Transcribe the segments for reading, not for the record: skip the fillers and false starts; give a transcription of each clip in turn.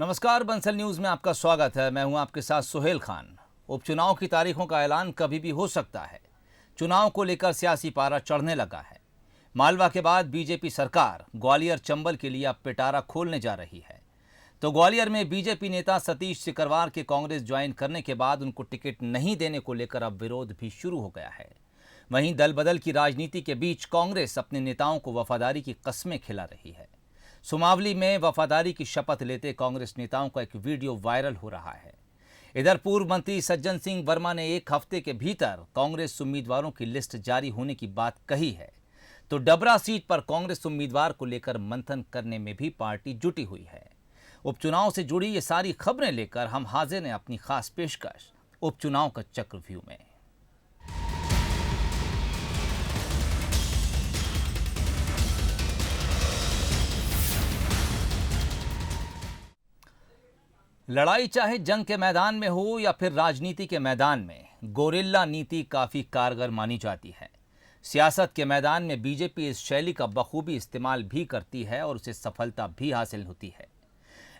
नमस्कार, बंसल न्यूज में आपका स्वागत है। मैं हूं आपके साथ सुहेल खान। उपचुनाव की तारीखों का ऐलान कभी भी हो सकता है। चुनाव को लेकर सियासी पारा चढ़ने लगा है। मालवा के बाद बीजेपी सरकार ग्वालियर चंबल के लिए अब पिटारा खोलने जा रही है। तो ग्वालियर में बीजेपी नेता सतीश सिकरवार के कांग्रेस ज्वाइन करने के बाद उनको टिकट नहीं देने को लेकर अब विरोध भी शुरू हो गया है। वहीं दल बदल की राजनीति के बीच कांग्रेस अपने नेताओं को वफादारी की कस्में खिला रही है। सुमावली में वफादारी की शपथ लेते कांग्रेस नेताओं का एक वीडियो वायरल हो रहा है। इधर पूर्व मंत्री सज्जन सिंह वर्मा ने एक हफ्ते के भीतर कांग्रेस उम्मीदवारों की लिस्ट जारी होने की बात कही है। तो डबरा सीट पर कांग्रेस उम्मीदवार को लेकर मंथन करने में भी पार्टी जुटी हुई है। उपचुनाव से जुड़ी ये सारी खबरें लेकर हम हाजिर हैं अपनी खास पेशकश उपचुनाव का चक्रव्यूह में। लड़ाई चाहे जंग के मैदान में हो या फिर राजनीति के मैदान में, गोरिल्ला नीति काफी कारगर मानी जाती है। सियासत के मैदान में बीजेपी इस शैली का बखूबी इस्तेमाल भी करती है और उसे सफलता भी हासिल होती है।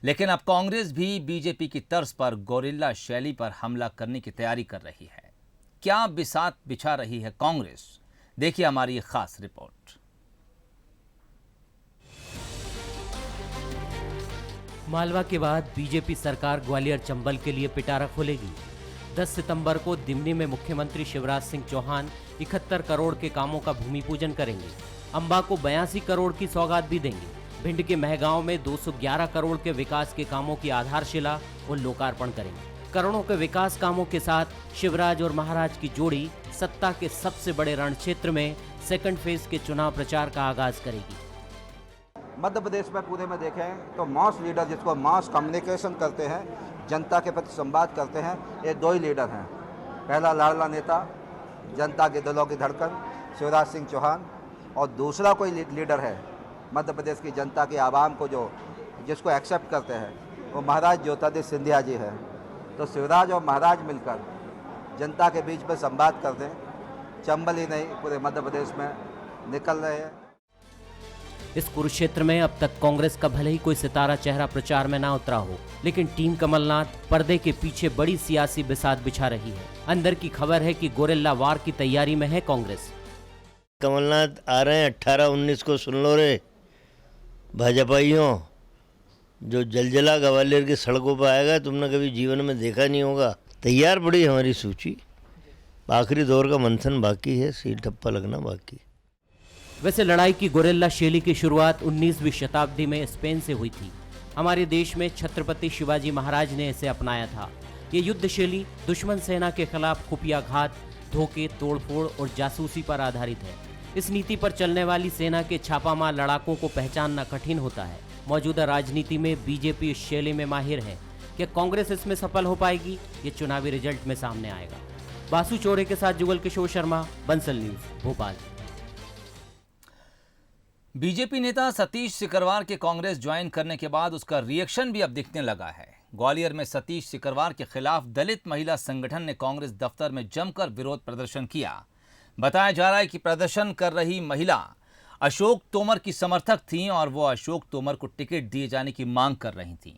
लेकिन अब कांग्रेस भी बीजेपी की तर्ज पर गोरिल्ला शैली पर हमला करने की तैयारी कर रही है। क्या बिसात बिछा रही है कांग्रेस? देखिए हमारी ये खास रिपोर्ट। मालवा के बाद बीजेपी सरकार ग्वालियर चंबल के लिए पिटारा खोलेगी। 10 सितंबर को दिमनी में मुख्यमंत्री शिवराज सिंह चौहान 71 करोड़ के कामों का भूमि पूजन करेंगे। अंबा को 82 करोड़ की सौगात भी देंगे। भिंड के महगांव में 211 करोड़ के विकास के कामों की आधारशिला और लोकार्पण करेंगे। करोड़ों के विकास कामों के साथ शिवराज और महाराज की जोड़ी सत्ता के सबसे बड़े रण क्षेत्र में सेकंड फेज के चुनाव प्रचार का आगाज करेगी। मध्य प्रदेश में पूरे में देखें तो मास लीडर, जिसको मास कम्युनिकेशन करते हैं, जनता के प्रति संवाद करते हैं, ये दो ही लीडर हैं। पहला लाडला नेता, जनता के दिलों की धड़कन शिवराज सिंह चौहान, और दूसरा कोई लीडर है मध्य प्रदेश की जनता की आवाम को जिसको एक्सेप्ट करते हैं, वो महाराज ज्योतिरादित्य सिंधिया जी है। तो शिवराज और महाराज मिलकर जनता के बीच में संवाद करते हैं। चंबल ही नहीं, पूरे मध्य प्रदेश में निकल रहे हैं। इस कुरुक्षेत्र में अब तक कांग्रेस का भले ही कोई सितारा चेहरा प्रचार में ना उतरा हो, लेकिन टीम कमलनाथ पर्दे के पीछे बड़ी सियासी बिसात बिछा रही है। अंदर की खबर है कि गोरिल्ला वार की तैयारी में है कांग्रेस। कमलनाथ आ रहे हैं 18-19 को, सुन लो रे भाजपाइयों। जो जलजला ग्वालियर की सड़कों पर आएगा तुमने कभी जीवन में देखा नहीं होगा। तैयार पड़ी हमारी सूची, आखिरी दौर का मंथन बाकी है, सील ठप्पा लगना बाकी। वैसे लड़ाई की गोरिल्ला शैली की शुरुआत 19वीं शताब्दी में स्पेन से हुई थी। हमारे देश में छत्रपति शिवाजी महाराज ने इसे अपनाया था। ये युद्ध शैली दुश्मन सेना के खिलाफ खुफिया घात, धोखे, तोड़फोड़ और जासूसी पर आधारित है। इस नीति पर चलने वाली सेना के छापामार लड़ाकों को पहचानना कठिन होता है। मौजूदा राजनीति में बीजेपी इस शैली में माहिर है। क्या कांग्रेस इसमें सफल हो पाएगी? ये चुनावी रिजल्ट में सामने आएगा। बासु चौड़े के साथ जुगल किशोर शर्मा, बंसल न्यूज, भोपाल। बीजेपी नेता सतीश सिकरवार के कांग्रेस ज्वाइन करने के बाद उसका रिएक्शन भी अब दिखने लगा है। ग्वालियर में सतीश सिकरवार के खिलाफ दलित महिला संगठन ने कांग्रेस दफ्तर में जमकर विरोध प्रदर्शन किया। बताया जा रहा है कि प्रदर्शन कर रही महिला अशोक तोमर की समर्थक थीं और वो अशोक तोमर को टिकट दिए जाने की मांग कर रही थीं।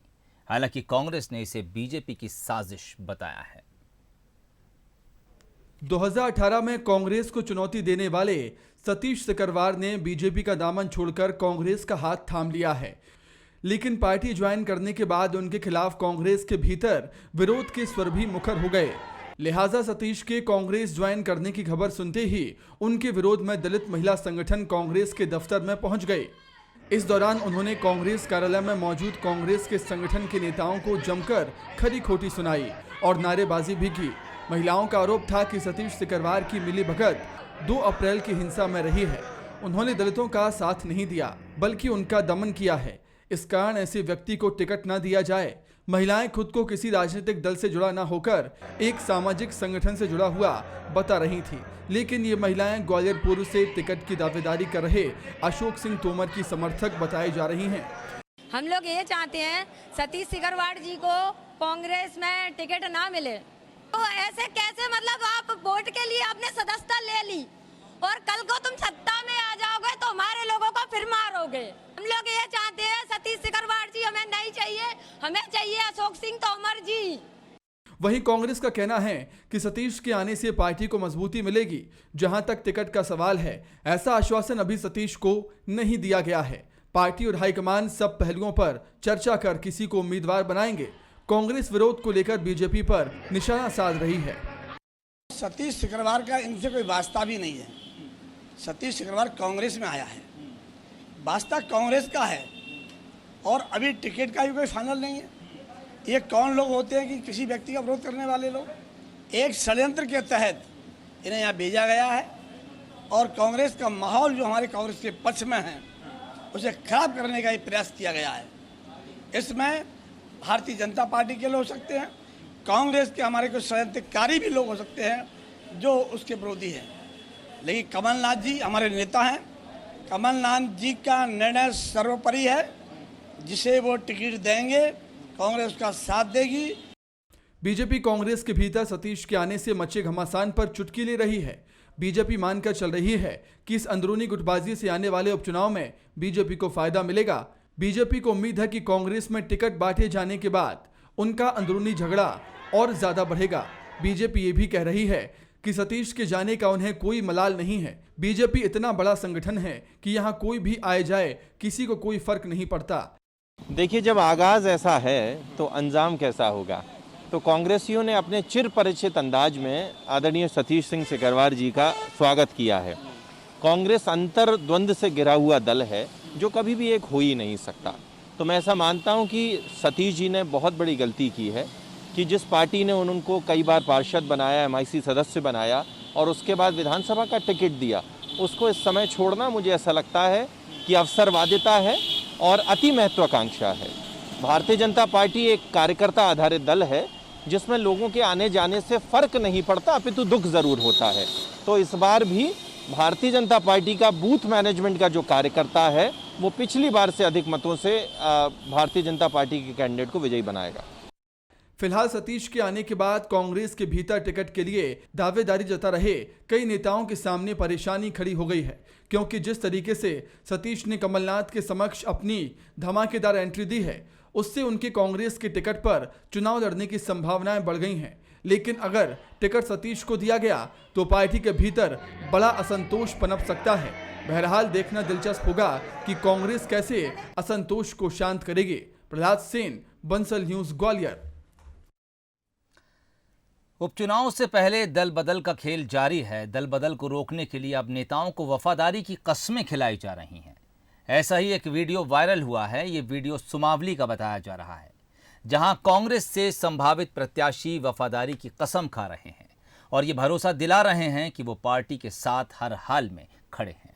हालांकि कांग्रेस ने इसे बीजेपी की साजिश बताया है। 2018 में कांग्रेस को चुनौती देने वाले सतीश सिकरवार ने बीजेपी का दामन छोड़कर कांग्रेस का हाथ थाम लिया है। लेकिन पार्टी ज्वाइन करने के बाद उनके खिलाफ कांग्रेस के भीतर विरोध के स्वर भी मुखर हो गए। लिहाजा सतीश के कांग्रेस ज्वाइन करने की खबर सुनते ही उनके विरोध में दलित महिला संगठन कांग्रेस के दफ्तर में पहुंच गए। इस दौरान उन्होंने कांग्रेस कार्यालय में मौजूद कांग्रेस के संगठन के नेताओं को जमकर खरी खोटी सुनाई और नारेबाजी भी की। महिलाओं का आरोप था कि सतीश सिकरवार की मिलीभगत 2 अप्रैल की हिंसा में रही है। उन्होंने दलितों का साथ नहीं दिया, बल्कि उनका दमन किया है। इस कारण ऐसे व्यक्ति को टिकट न दिया जाए। महिलाएं खुद को किसी राजनीतिक दल से जुड़ा न होकर एक सामाजिक संगठन से जुड़ा हुआ बता रही थी। लेकिन ये महिलाएं ग्वालियर पूर्व से टिकट की दावेदारी कर रहे अशोक सिंह तोमर की समर्थक बताई जा रही हैं। हम लोग ये चाहते हैं सतीश सिकरवार जी को कांग्रेस में टिकट ना मिले। तो ऐसे कैसे, मतलब आप वोट के लिए आपने सदस्यता ले ली और कल को तुम सत्ता में आ जाओगे तो हमारे लोगों को फिर मारोगे। हम लोग ये चाहते हैं सतीश सिकरवार जी हमें नहीं चाहिए। हमें चाहिए अशोक सिंह तोमर जी। वहीं कांग्रेस का कहना है कि सतीश के आने से पार्टी को मजबूती मिलेगी। जहां तक टिकट का सवाल है, ऐसा आश्वासन अभी सतीश को नहीं दिया गया है। पार्टी और हाईकमान सब पहलुओं पर चर्चा कर किसी को उम्मीदवार बनाएंगे। कांग्रेस विरोध को लेकर बीजेपी पर निशाना साध रही है। सतीश सिकरवार का इनसे कोई वास्ता भी नहीं है। सतीश सिकरवार कांग्रेस में आया है, वास्ता कांग्रेस का है और अभी टिकट का भी कोई फाइनल नहीं है। ये कौन लोग होते हैं कि किसी व्यक्ति का विरोध करने वाले लोग? एक षड्यंत्र के तहत इन्हें यहाँ भेजा गया है और कांग्रेस का माहौल जो हमारे कांग्रेस के पक्ष में है उसे खराब करने का ही प्रयास किया गया है। इसमें भारतीय जनता पार्टी के लोग हो सकते हैं, कांग्रेस के हमारे कुछ षड्यंत्रकारी भी लोग हो सकते हैं जो उसके विरोधी हैं, लेकिन कमलनाथ जी हमारे नेता हैं। कमलनाथ जी का निर्णय सर्वोपरि है। जिसे वो टिकट देंगे कांग्रेस उसका साथ देगी। बीजेपी कांग्रेस के भीतर सतीश के आने से मचे घमासान पर चुटकी ले रही है। बीजेपी मानकर चल रही है कि इस अंदरूनी गुटबाजी से आने वाले उपचुनाव में बीजेपी को फायदा मिलेगा। बीजेपी को उम्मीद है कि कांग्रेस में टिकट बांटे जाने के बाद उनका अंदरूनी झगड़ा और ज्यादा बढ़ेगा। बीजेपी ये भी कह रही है कि सतीश के जाने का उन्हें कोई मलाल नहीं है। बीजेपी इतना बड़ा संगठन है कि यहाँ कोई भी आए जाए किसी को कोई फर्क नहीं पड़ता। देखिए, जब आगाज़ ऐसा है तो अंजाम कैसा होगा। तो कांग्रेसियों ने अपने चिर परिचित अंदाज में आदरणीय सतीश सिंह सिकरवार जी का स्वागत किया है। कांग्रेस अंतर्द्वंद से घिरा हुआ दल है जो कभी भी एक हो ही नहीं सकता। तो मैं ऐसा मानता हूं कि सतीश जी ने बहुत बड़ी गलती की है कि जिस पार्टी ने उनको कई बार पार्षद बनाया, MIC सदस्य बनाया और उसके बाद विधानसभा का टिकट दिया, उसको इस समय छोड़ना मुझे ऐसा लगता है कि अवसरवादिता है और अति महत्वाकांक्षा है। भारतीय जनता पार्टी एक कार्यकर्ता आधारित दल है जिसमें लोगों के आने जाने से फर्क नहीं पड़ता, अपितु दुख जरूर होता है। तो इस बार भी भारतीय जनता पार्टी का बूथ मैनेजमेंट का जो कार्यकर्ता है वो पिछली बार से अधिक मतों से भारतीय जनता पार्टी के कैंडिडेट को विजयी बनाएगा। फिलहाल सतीश के आने के बाद कांग्रेस के भीतर टिकट के लिए दावेदारी जता रहे कई नेताओं के सामने परेशानी खड़ी हो गई है, क्योंकि जिस तरीके से सतीश ने कमलनाथ के समक्ष अपनी धमाकेदार एंट्री दी है उससे उनके कांग्रेस के टिकट पर चुनाव लड़ने की संभावनाएं बढ़ गई हैं। लेकिन अगर टिकट सतीश को दिया गया तो पार्टी के भीतर बड़ा असंतोष पनप सकता है। बहरहाल देखना दिलचस्प होगा कि कांग्रेस कैसे असंतोष को शांत करेगी। प्रहलाद सेन, बंसल न्यूज, ग्वालियर। उपचुनाव से पहले दल बदल का खेल जारी है। दल बदल को रोकने के लिए अब नेताओं को वफादारी की कस्में खिलाई जा रही हैं। ऐसा ही एक वीडियो वायरल हुआ है। ये वीडियो सुमावली का बताया जा रहा है, जहां कांग्रेस से संभावित प्रत्याशी वफादारी की कसम खा रहे हैं और ये भरोसा दिला रहे हैं कि वो पार्टी के साथ हर हाल में खड़े हैं।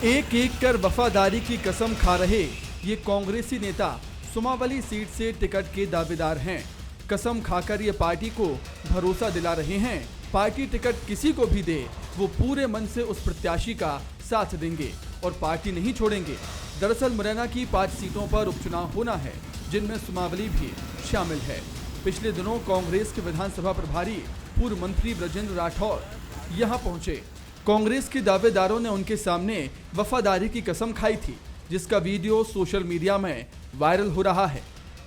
एक एक कर वफादारी की कसम खा रहे ये कांग्रेसी नेता सुमावली सीट से टिकट के दावेदार हैं। कसम खाकर ये पार्टी को भरोसा दिला रहे हैं पार्टी टिकट किसी को भी दे वो पूरे मन से उस प्रत्याशी का साथ देंगे और पार्टी नहीं छोड़ेंगे। दरअसल मुरैना की 5 सीटों पर उपचुनाव होना है, जिनमें सुमावली भी शामिल है। पिछले दिनों कांग्रेस के विधानसभा प्रभारी पूर्व मंत्री ब्रजेंद्र राठौर यहाँ पहुंचे। कांग्रेस के दावेदारों ने उनके सामने वफादारी की कसम खाई थी, जिसका वीडियो सोशल मीडिया में वायरल हो रहा है।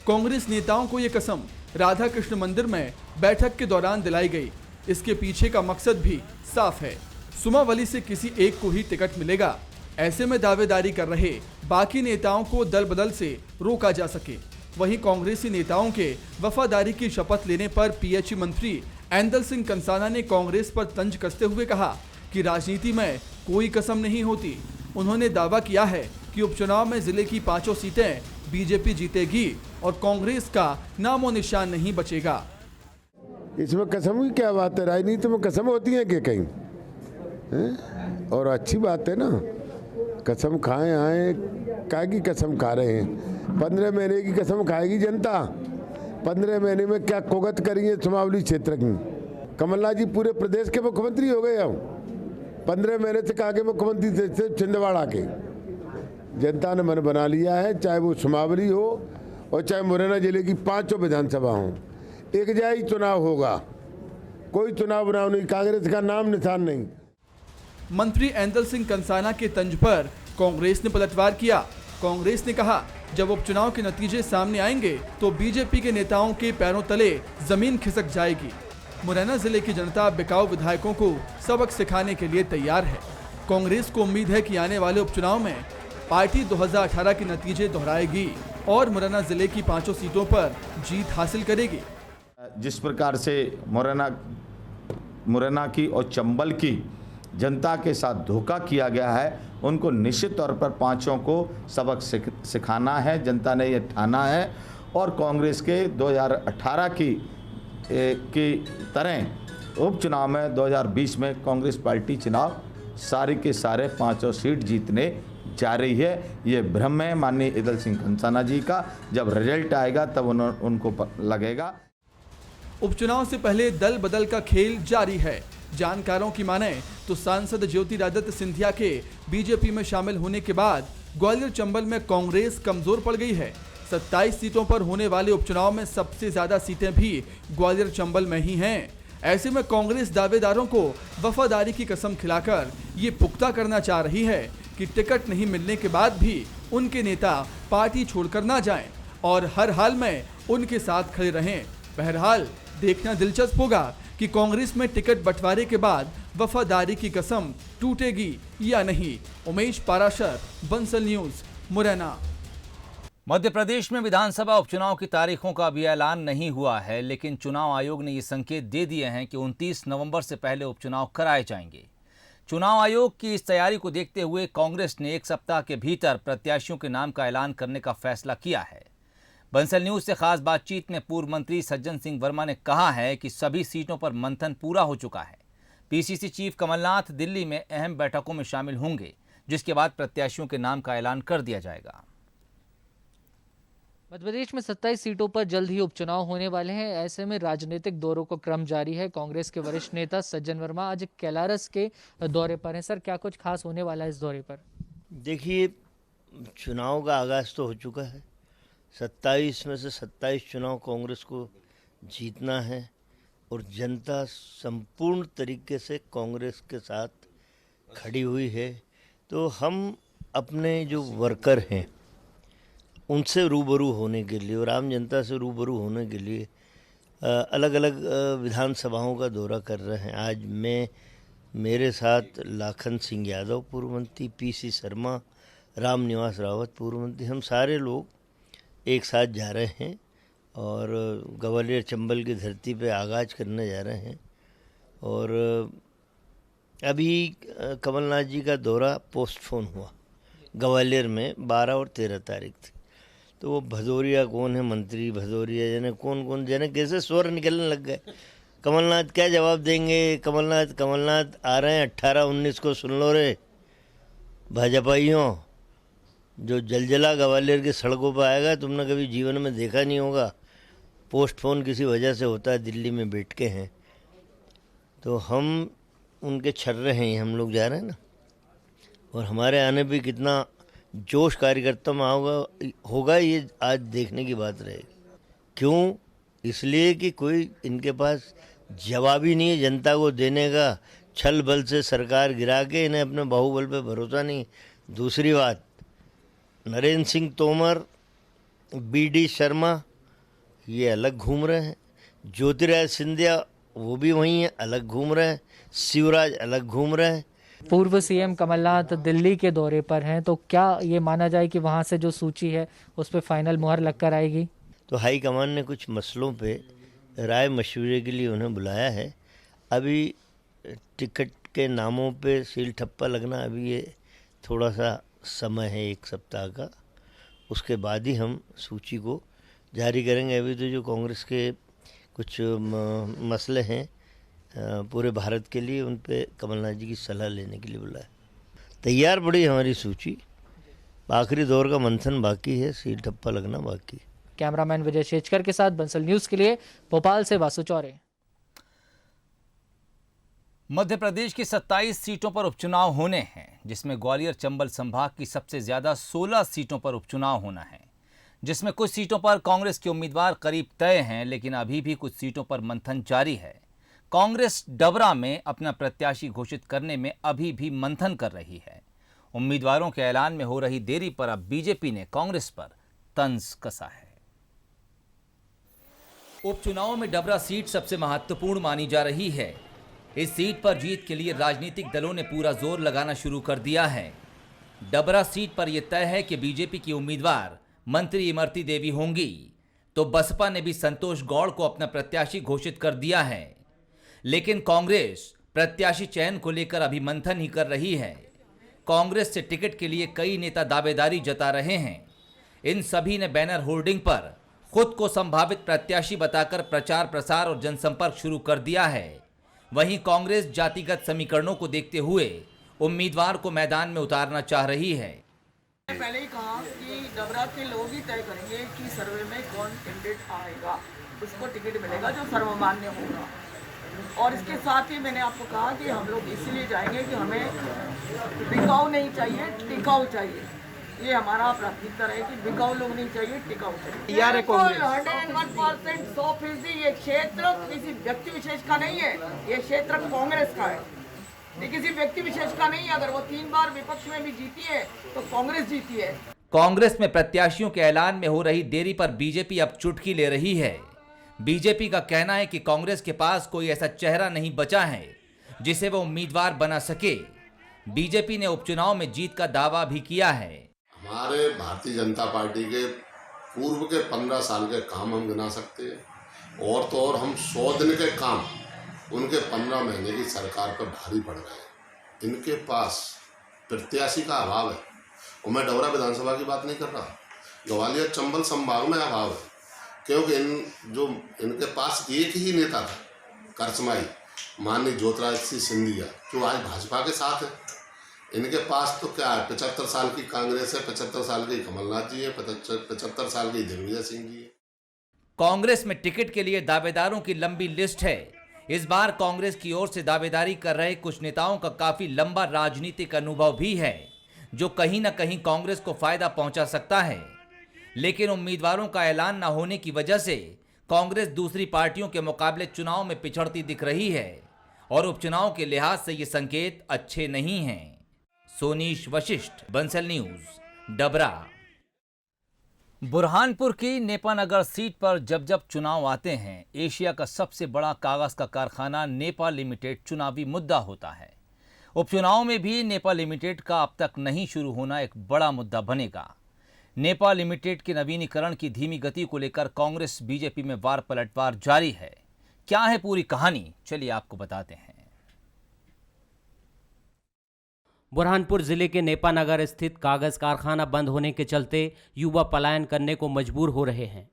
कांग्रेस नेताओं को ये कसम राधा कृष्ण मंदिर में बैठक के दौरान दिलाई गई। इसके पीछे का मकसद भी साफ है, सुमावली से किसी एक को ही टिकट मिलेगा। ऐसे में दावेदारी कर रहे बाकी नेताओं को दल बदल से रोका जा सके। वहीं कांग्रेसी नेताओं के वफादारी की शपथ लेने पर PHE मंत्री ऐंदल सिंह कंसाना ने कांग्रेस पर तंज कसते हुए कहा कि राजनीति में कोई कसम नहीं होती। उन्होंने दावा किया है कि उपचुनाव में जिले की 5 सीटें बीजेपी जीतेगी और कांग्रेस का नामो निशान नहीं बचेगा। इसमें कसम की क्या बात है? राजनीति में कसम होती है क्या कहीं है? और अच्छी बात है ना, कसम खाए आए, काय की कसम खा रहे हैं? 15 महीने की कसम खाएगी जनता। 15 महीने में क्या कोगत करी है सुमावली क्षेत्र की? कमलनाथ जी पूरे प्रदेश के मुख्यमंत्री हो गए। अब 15 महीने से कहा के मुख्यमंत्री थे छिंदवाड़ा के। जनता ने मन बना लिया है, चाहे वो सुमावली हो और चाहे मुरैना जिले की 5 विधानसभा हो, एक जाही चुनाव होगा। कोई चुनाव बनाव नहीं, कांग्रेस का नाम निशान नहीं। मंत्री ऐंदल सिंह कंसाना के तंज पर कांग्रेस ने पलटवार किया। कांग्रेस ने कहा, जब उपचुनाव के नतीजे सामने आएंगे तो बीजेपी के नेताओं के पैरों तले जमीन खिसक जाएगी। मुरैना जिले की जनता बिकाऊ विधायकों को सबक सिखाने के लिए तैयार है। कांग्रेस को उम्मीद है कि आने वाले उपचुनाव में पार्टी 2018 के नतीजे दोहराएगी और मुरैना जिले की 5 सीटों पर जीत हासिल करेगी। जिस प्रकार से मुरैना की और चंबल की जनता के साथ धोखा किया गया है, उनको निश्चित तौर पर 5 को सबक सिखाना है। जनता ने ये ठाना है और कांग्रेस के 2018 की तरह उपचुनाव में 2020 में कांग्रेस पार्टी चुनाव सारे के सारे 5 सीट जीतने जा रही है। ये भ्रम है माननीय ऐंदल सिंह कंसाना जी का। जब रिजल्ट आएगा तब उनको लगेगा। उपचुनाव से पहले दल बदल का खेल जारी है। जानकारों की माने तो सांसद ज्योतिरादित्य सिंधिया के बीजेपी में शामिल होने के बाद ग्वालियर चंबल में कांग्रेस कमजोर पड़ गई है। 27 सीटों पर होने वाले उपचुनाव में सबसे ज्यादा सीटें भी ग्वालियर चंबल में ही हैं। ऐसे में कांग्रेस दावेदारों को वफादारी की कसम खिलाकर ये पुख्ता करना चाह रही है कि टिकट नहीं मिलने के बाद भी उनके नेता पार्टी छोड़कर ना जाएं और हर हाल में उनके साथ खड़े रहें। बहरहाल देखना दिलचस्प होगा कि कांग्रेस में टिकट बंटवारे के बाद वफादारी की कसम टूटेगी या नहीं। उमेश पाराशर, बंसल न्यूज, मुरैना। मध्य प्रदेश में विधानसभा उपचुनाव की तारीखों का अभी ऐलान नहीं हुआ है, लेकिन चुनाव आयोग ने ये संकेत दे दिए हैं कि 29 नवंबर से पहले उपचुनाव कराए जाएंगे। चुनाव आयोग की इस तैयारी को देखते हुए कांग्रेस ने 1 सप्ताह के भीतर प्रत्याशियों के नाम का ऐलान करने का फैसला किया है। बंसल न्यूज से खास बातचीत में पूर्व मंत्री सज्जन सिंह वर्मा ने कहा है कि सभी सीटों पर मंथन पूरा हो चुका है। पीसीसी चीफ कमलनाथ दिल्ली में अहम बैठकों में शामिल होंगे, जिसके बाद प्रत्याशियों के नाम का ऐलान कर दिया जाएगा। मध्य प्रदेश में 27 सीटों पर जल्द ही उपचुनाव होने वाले हैं। ऐसे में राजनीतिक दौरों का क्रम जारी है। कांग्रेस के वरिष्ठ नेता सज्जन वर्मा आज कैलारस के दौरे पर हैं। सर, क्या कुछ खास होने वाला है इस दौरे पर? देखिए, चुनाव का आगाज़ तो हो चुका है। 27 में से 27 चुनाव कांग्रेस को जीतना है और जनता संपूर्ण तरीके से कांग्रेस के साथ खड़ी हुई है। तो हम अपने जो वर्कर हैं उनसे रूबरू होने के लिए और आम जनता से रूबरू होने के लिए अलग अलग विधानसभाओं का दौरा कर रहे हैं। आज मेरे साथ लाखन सिंह यादव पूर्व मंत्री, पीसी शर्मा, रामनिवास रावत पूर्व मंत्री, हम सारे लोग एक साथ जा रहे हैं और ग्वालियर चंबल की धरती पे आगाज़ करने जा रहे हैं। और अभी कमलनाथ जी का दौरा पोस्टपोन हुआ ग्वालियर में 12 और 13 तारीख थी। तो वो भदौरिया कौन है, मंत्री भदौरिया जने कौन जने कैसे स्वर निकलने लग गए। कमलनाथ क्या जवाब देंगे? कमलनाथ आ रहे हैं 18-19 को, सुन लो रे भाजपाइयों। जो जलजला ग्वालियर की सड़कों पर आएगा तुमने कभी जीवन में देखा नहीं होगा। पोस्टपोन किसी वजह से होता है, दिल्ली में बैठ के हैं। तो हम उनके छर्रे हैं, हम लोग जा रहे हैं ना। और हमारे आने पे कितना जोश कार्यकर्ता में होगा ये आज देखने की बात रहेगी। क्यों? इसलिए कि कोई इनके पास जवाब ही नहीं है जनता को देने का। छल बल से सरकार गिरा के इन्हें अपने बाहुबल पे भरोसा नहीं। दूसरी बात, नरेंद्र सिंह तोमर, बीडी शर्मा ये अलग घूम रहे हैं। ज्योतिरादित्य सिंधिया वो भी वहीं हैं, अलग घूम रहे हैं। शिवराज अलग घूम रहे हैं। पूर्व सीएम कमलनाथ दिल्ली के दौरे पर हैं, तो क्या ये माना जाए कि वहाँ से जो सूची है उस पर फाइनल मुहर लगकर आएगी? तो हाईकमान ने कुछ मसलों पे राय मशवरे के लिए उन्हें बुलाया है। अभी टिकट के नामों पे सील ठप्पा लगना अभी ये थोड़ा सा समय है, 1 सप्ताह का। उसके बाद ही हम सूची को जारी करेंगे। अभी तो जो कांग्रेस के कुछ मसले हैं पूरे भारत के लिए, उन पे कमलनाथ जी की सलाह लेने के लिए बुलाया। तैयार पड़ी हमारी सूची, आखिरी दौर का मंथन बाकी है, सील ठप्पा लगना बाकी। कैमरामैन विजय शेजकर के साथ बंसल न्यूज के लिए भोपाल से वासु चौरे। मध्य प्रदेश की 27 सीटों पर उपचुनाव होने हैं, जिसमें ग्वालियर चंबल संभाग की सबसे ज्यादा 16 सीटों पर उपचुनाव होना है, जिसमें कुछ सीटों पर कांग्रेस के उम्मीदवार करीब तय हैं, लेकिन अभी भी कुछ सीटों पर मंथन जारी है। कांग्रेस डबरा में अपना प्रत्याशी घोषित करने में अभी भी मंथन कर रही है। उम्मीदवारों के ऐलान में हो रही देरी पर अब बीजेपी ने कांग्रेस पर तंज कसा है। उपचुनाव में डबरा सीट सबसे महत्वपूर्ण मानी जा रही है। इस सीट पर जीत के लिए राजनीतिक दलों ने पूरा जोर लगाना शुरू कर दिया है। डबरा सीट पर यह तय है कि बीजेपी की उम्मीदवार मंत्री इमरती देवी होंगी, तो बसपा ने भी संतोष गौड़ को अपना प्रत्याशी घोषित कर दिया है। लेकिन कांग्रेस प्रत्याशी चयन को लेकर अभी मंथन ही कर रही है। कांग्रेस से टिकट के लिए कई नेता दावेदारी जता रहे हैं। इन सभी ने बैनर होर्डिंग पर खुद को संभावित प्रत्याशी बताकर प्रचार प्रसार और जनसंपर्क शुरू कर दिया है। वहीं कांग्रेस जातिगत समीकरणों को देखते हुए उम्मीदवार को मैदान में उतारना चाह रही है। पहले ही कहा कि डबरा के लोग ही तय करेंगे कि सर्वे में कौन कैंडिडेट आएगा, उसको टिकट मिलेगा जो सर्वमान्य होगा। और इसके साथ ही मैंने आपको कहा कि हम लोग इसीलिए जाएंगे कि हमें बिकाऊ नहीं चाहिए, टिकाऊ चाहिए। ये हमारा प्राथमिकता है कि बिकाऊ लोग नहीं चाहिए, टिकाऊ चाहिए। 101% 100% ये क्षेत्र किसी व्यक्ति विशेष का नहीं है, ये क्षेत्र कांग्रेस का है, ये किसी व्यक्ति विशेष का नहीं है। अगर वो 3 बार विपक्ष में भी जीती है तो कांग्रेस जीती है। कांग्रेस में प्रत्याशियों के ऐलान में हो रही देरी पर बीजेपी अब चुटकी ले रही है। बीजेपी का कहना है कि कांग्रेस के पास कोई ऐसा चेहरा नहीं बचा है जिसे वो उम्मीदवार बना सके। बीजेपी ने उपचुनाव में जीत का दावा भी किया है। हमारे भारतीय जनता पार्टी के पूर्व के 15 साल के काम हम गिना सकते हैं, और तो और हम 100 दिन के काम उनके 15 महीने की सरकार पर भारी पड़ रहे हैं। इनके पास प्रत्याशी का अभाव है, और मैं डबरा विधानसभा की बात नहीं कर रहा, ग्वालियर चंबल संभाग में अभाव है, क्योंकि इनके पास एक ही नेता था, करसमाई माननीय ज्योतिरादित्य सिंधिया, जो आज भाजपा के साथ है। इनके पास तो क्या है, 75 साल की कांग्रेस है, 75 साल की कमलनाथ जी है, 75 साल की दिग्विजय सिंह जी है। कांग्रेस में टिकट के लिए दावेदारों की लंबी लिस्ट है। इस बार कांग्रेस की ओर से दावेदारी कर रहे कुछ नेताओं का काफी लंबा राजनीतिक अनुभव भी है, जो कहीं ना कहीं कांग्रेस को फायदा पहुंचा सकता है। लेकिन उम्मीदवारों का ऐलान न होने की वजह से कांग्रेस दूसरी पार्टियों के मुकाबले चुनाव में पिछड़ती दिख रही है, और उपचुनाव के लिहाज से ये संकेत अच्छे नहीं हैं। सोनीश वशिष्ठ, बंसल न्यूज, डबरा। बुरहानपुर की नेपानगर सीट पर जब जब चुनाव आते हैं, एशिया का सबसे बड़ा कागज का कारखाना नेपा लिमिटेड चुनावी मुद्दा होता है। उपचुनाव में भी नेपा लिमिटेड का अब तक नहीं शुरू होना एक बड़ा मुद्दा बनेगा। नेपा लिमिटेड के नवीनीकरण की धीमी गति को लेकर कांग्रेस बीजेपी में वार पलटवार जारी है। क्या है पूरी कहानी, चलिए आपको बताते हैं। बुरहानपुर जिले के नेपानगर स्थित कागज कारखाना बंद होने के चलते युवा पलायन करने को मजबूर हो रहे हैं।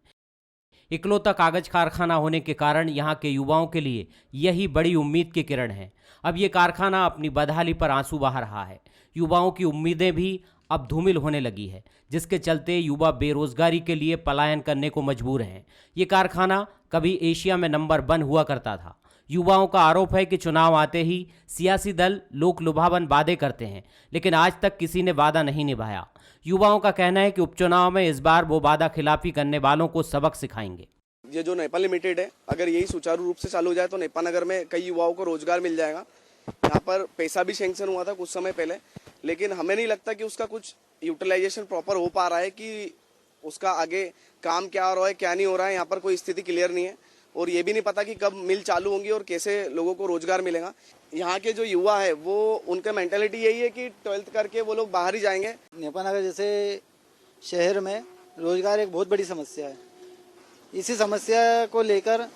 इकलौता कागज कारखाना होने के कारण यहां के युवाओं के लिए यही बड़ी उम्मीद की किरण है। अब ये कारखाना अपनी बदहाली पर आंसू बहा रहा है। युवाओं की उम्मीदें भी अब धूमिल होने लगी है, जिसके चलते युवा बेरोजगारी के लिए पलायन करने को मजबूर हैं। ये कारखाना कभी एशिया में नंबर 1 हुआ करता था। युवाओं का आरोप है कि चुनाव आते ही सियासी दल लोक लुभावन वादे करते हैं, लेकिन आज तक किसी ने वादा नहीं निभाया। युवाओं का कहना है कि उपचुनाव में इस बार वो वादा खिलाफी करने वालों को सबक सिखाएंगे। ये जो नेपा लिमिटेड है, अगर यही सुचारू रूप से चालू हो जाए तो नेपानगर में कई युवाओं को रोजगार मिल जाएगा। यहाँ पर पैसा भी सैंक्शन हुआ था कुछ समय पहले, लेकिन हमें नहीं लगता कि उसका कुछ यूटिलाइजेशन प्रॉपर हो पा रहा है, कि उसका आगे काम क्या हो रहा है क्या नहीं हो रहा है। यहाँ पर कोई स्थिति क्लियर नहीं है, और ये भी नहीं पता कि कब मिल चालू होंगी और कैसे लोगों को रोजगार मिलेगा। यहाँ के जो युवा है वो उनका मेंटालिटी यही है कि 12th करके वो लोग बाहर ही जाएंगे। नेपानगर जैसे शहर में रोजगार एक बहुत बड़ी समस्या है। इसी समस्या को लेकर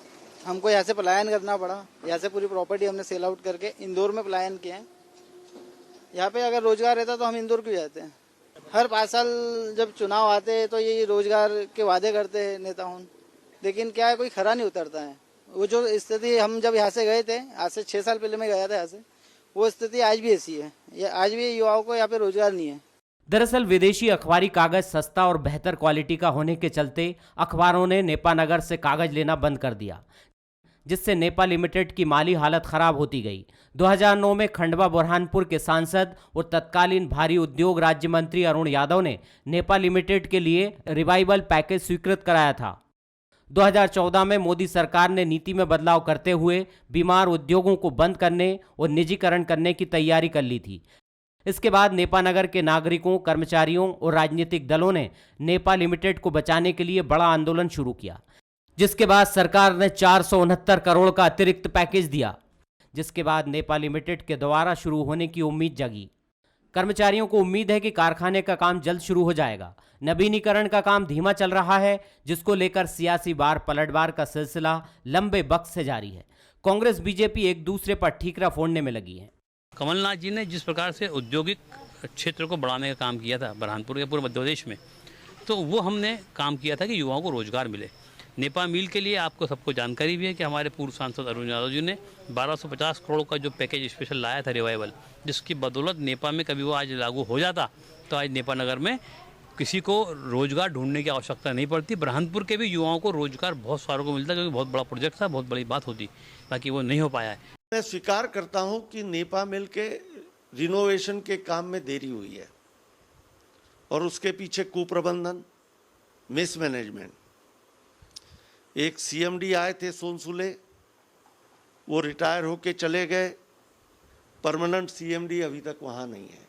हमको यहाँ से पलायन करना पड़ा। यहाँ से पूरी प्रॉपर्टी हमने सेल आउट करके इंदौर में पलायन किया है। यहाँ पे अगर रोजगार रहता तो हम इंदौर क्यों जाते हैं। हर 5 साल जब चुनाव आते हैं तो ये रोजगार के वादे करते हैं नेता हूँ, लेकिन क्या है कोई खरा नहीं उतरता है। वो जो स्थिति हम जब यहाँ से गए थे, आज से 6 साल पहले मैं गया था यहाँ से, वो स्थिति आज भी ऐसी है। ये आज भी युवाओं को यहाँ पे रोजगार नहीं है। दरअसल विदेशी अखबारी कागज सस्ता और बेहतर क्वालिटी का होने के चलते अखबारों ने नेपानगर से कागज लेना बंद कर दिया, जिससे नेपा लिमिटेड की माली हालत खराब होती गई। 2009 में खंडवा बुरहानपुर के सांसद और तत्कालीन भारी उद्योग राज्य मंत्री अरुण यादव ने नेपा लिमिटेड के लिए रिवाइवल पैकेज स्वीकृत कराया था। 2014 में मोदी सरकार ने नीति में बदलाव करते हुए बीमार उद्योगों को बंद करने और निजीकरण करने की तैयारी कर ली थी। इसके बाद नेपानगर के नागरिकों, कर्मचारियों और राजनीतिक दलों ने नेपा लिमिटेड को बचाने के लिए बड़ा आंदोलन शुरू किया, जिसके बाद सरकार ने 469 करोड़ का अतिरिक्त पैकेज दिया, जिसके बाद नेपा लिमिटेड के दोबारा शुरू होने की उम्मीद जगी। कर्मचारियों को उम्मीद है कि कारखाने का काम जल्द शुरू हो जाएगा। नवीनीकरण का काम धीमा चल रहा है, जिसको लेकर सियासी बार पलटवार का सिलसिला लंबे वक्त से जारी है। कांग्रेस बीजेपी एक दूसरे पर ठीकरा फोड़ने में लगी है। कमलनाथ जी ने जिस प्रकार से औद्योगिक क्षेत्र को बढ़ाने का काम किया था बुरहानपुर के पूरे मध्य प्रदेश में, तो वो हमने काम किया था कि युवाओं को रोजगार मिले। नेपा मिल के लिए आपको सबको जानकारी भी है कि हमारे पूर्व सांसद अरुण यादव जी ने 1250 करोड़ का जो पैकेज स्पेशल लाया था रिवाइवल, जिसकी बदौलत नेपा में कभी वो आज लागू हो जाता तो आज नेपा नगर में किसी को रोजगार ढूंढने की आवश्यकता नहीं पड़ती। बुरहानपुर के भी युवाओं को रोजगार बहुत सारों को मिलता, क्योंकि बहुत बड़ा प्रोजेक्ट था, बहुत बड़ी बात होती, बाकी वो नहीं हो पाया है। मैं स्वीकार करता हूं कि नेपा मिल के रिनोवेशन के काम में देरी हुई है और उसके पीछे कुप्रबंधन, मिसमैनेजमेंट। एक सीएमडी आए थे सोनसुले, वो रिटायर होके चले गए, परमानेंट सीएमडी अभी तक वहाँ नहीं है।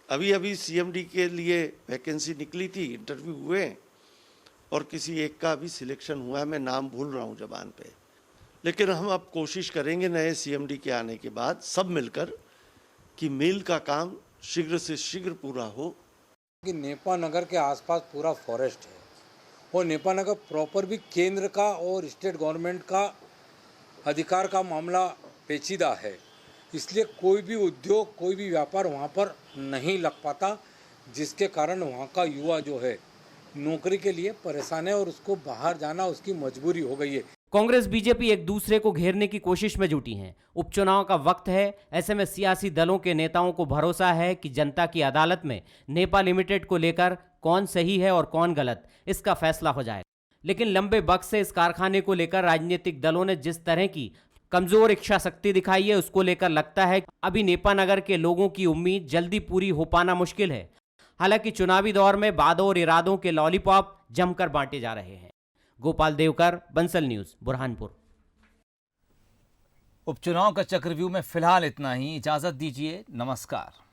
अभी अभी सीएमडी के लिए वैकेंसी निकली थी, इंटरव्यू हुए और किसी एक का अभी सिलेक्शन हुआ है, मैं नाम भूल रहा हूँ जबान पे। लेकिन हम अब कोशिश करेंगे नए सीएमडी के आने के बाद सब मिलकर कि मिल का काम शीघ्र से शीघ्र पूरा हो। कि नेपा नगर के आसपास पूरा फॉरेस्ट है और नेपा नगर प्रॉपर भी केंद्र का और स्टेट गवर्नमेंट का अधिकार का मामला पेचीदा है, इसलिए कोई भी उद्योग, कोई भी व्यापार वहाँ पर नहीं लग पाता, जिसके कारण वहाँ का युवा जो है नौकरी के लिए परेशान है और उसको बाहर जाना उसकी मजबूरी हो गई है। कांग्रेस बीजेपी एक दूसरे को घेरने की कोशिश में जुटी हैं। उपचुनाव का वक्त है, ऐसे में सियासी दलों के नेताओं को भरोसा है कि जनता की अदालत में नेपा लिमिटेड को लेकर कौन सही है और कौन गलत, इसका फैसला हो जाएगा। लेकिन लंबे वक्त से इस कारखाने को लेकर राजनीतिक दलों ने जिस तरह की कमजोर इच्छा शक्ति दिखाई है, उसको लेकर लगता है अभी नेपा नगर के लोगों की उम्मीद जल्दी पूरी हो पाना मुश्किल है। हालांकि चुनावी दौर में वादों और इरादों के लॉलीपॉप जमकर बांटे जा रहे हैं। गोपाल देवकर, बंसल न्यूज, बुरहानपुर। उपचुनाव का चक्रव्यूह में फिलहाल इतना ही। इजाजत दीजिए, नमस्कार।